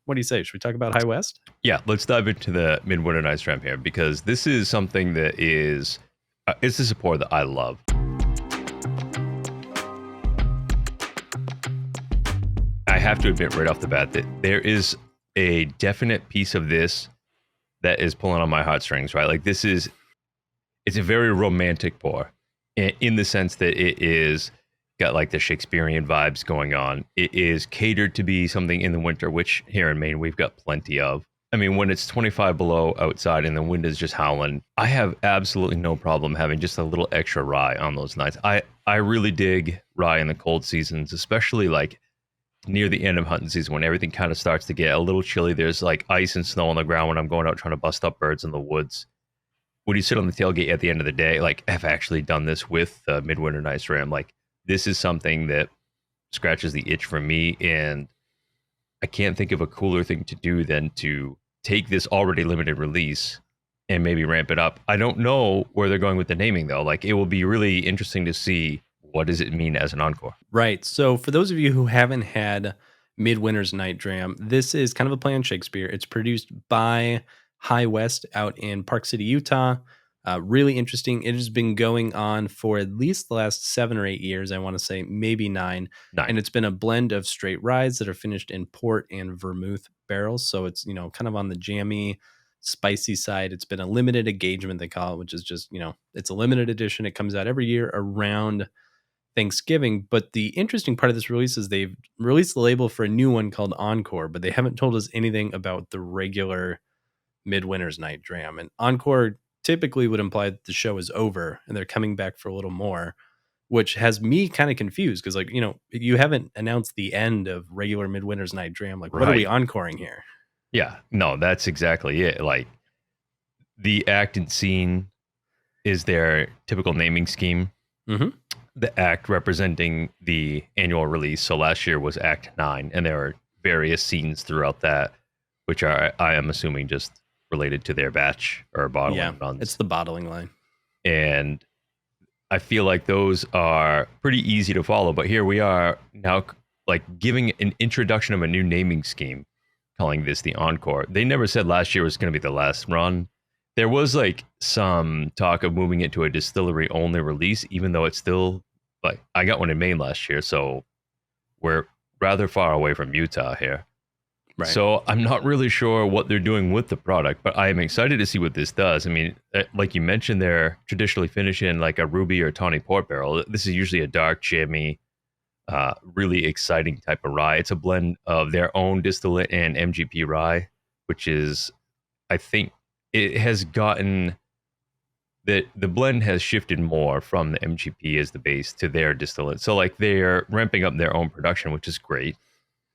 What do you say? Should we talk about High West? Yeah, let's dive into the Midwinter Night's Dram here because this is something that is it's a support that I love. I have to admit right off the bat that there is a definite piece of this that is pulling on my heartstrings, right? Like it's a very romantic pour in the sense that it is got like the Shakespearean vibes going on. It is catered to be something in the winter, which here in Maine, we've got plenty of. I mean, when it's 25 below outside and the wind is just howling, I have absolutely no problem having just a little extra rye on those nights. I really dig rye in the cold seasons, especially like near the end of hunting season when everything kind of starts to get a little chilly. There's like ice and snow on the ground when I'm going out trying to bust up birds in the woods. When you sit on the tailgate at the end of the day, like I've actually done this with Midwinter Night's Dram. Like this is something that scratches the itch for me, and I can't think of a cooler thing to do than to take this already limited release and maybe ramp it up. I don't know where they're going with the naming though. Like it will be really interesting to see what does it mean as an encore. Right. So for those of you who haven't had Midwinter's Night Dram, this is kind of a play on Shakespeare. It's produced by High West out in Park City, Utah. Really interesting. It has been going on for at least the last 7 or 8 years. I want to say maybe 9. And it's been a blend of straight ryes that are finished in port and vermouth barrels. So it's, kind of on the jammy, spicy side. It's been a limited engagement, they call it, which is just, it's a limited edition. It comes out every year around Thanksgiving. But the interesting part of this release is they've released the label for a new one called Encore, but they haven't told us anything about the regular Midwinter's Night Dram. And Encore typically would imply that the show is over and they're coming back for a little more, which has me kind of confused because, like, you haven't announced the end of regular Midwinter's Night Dram. Like, what are we encoring here? Yeah, no, that's exactly it. Like, the act and scene is their typical naming scheme. Mm-hmm. The act representing the annual release. So last year was Act 9, and there are various scenes throughout that, which are, I am assuming, just related to their batch or bottling runs. It's the bottling line. And I feel like those are pretty easy to follow. But here we are now, like, giving an introduction of a new naming scheme, calling this the Encore. They never said last year was going to be the last run. There was like some talk of moving it to a distillery only release, even though it's still like, I got one in Maine last year, so we're rather far away from Utah here. Right. So I'm not really sure what they're doing with the product, but I am excited to see what this does. I mean, like you mentioned, they're traditionally finished in like a ruby or tawny port barrel. This is usually a dark, jammy, really exciting type of rye. It's a blend of their own distillate and MGP rye, which is, I think, it has gotten that the blend has shifted more from the MGP as the base to their distillate. So like they're ramping up their own production, which is great.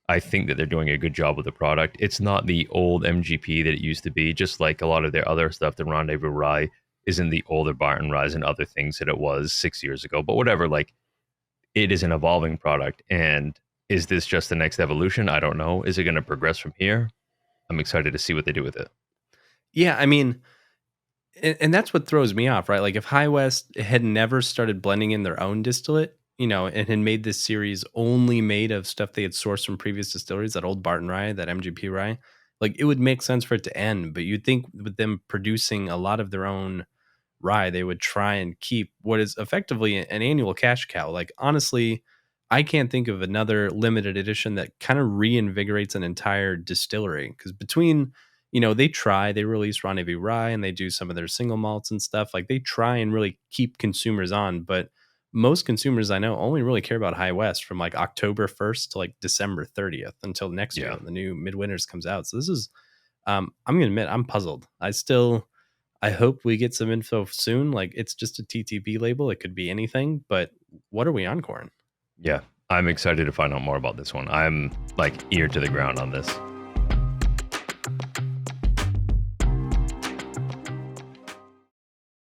I think that they're doing a good job with the product. It's not the old MGP that it used to be, just like a lot of their other stuff. The Rendezvous Rye isn't the older Barton Ryes and other things that it was 6 years ago. But whatever, like, it is an evolving product. And is this just the next evolution? I don't know. Is it going to progress from here? I'm excited to see what they do with it. Yeah, I mean, and that's what throws me off, right? Like if High West had never started blending in their own distillate, and had made this series only made of stuff they had sourced from previous distilleries, that old Barton Rye, that MGP Rye, like it would make sense for it to end. But you'd think with them producing a lot of their own rye, they would try and keep what is effectively an annual cash cow. Like honestly, I can't think of another limited edition that kind of reinvigorates an entire distillery. Because between, they release Rendezvous Rye and they do some of their single malts and stuff. Like they try and really keep consumers on, but most consumers I know only really care about High West from like October 1st to like December 30th until next year when the new Midwinters comes out. So this is, I'm going to admit, I'm puzzled. I hope we get some info soon. Like it's just a TTP label. It could be anything, but what are we encoring? Yeah, I'm excited to find out more about this one. I'm like ear to the ground on this.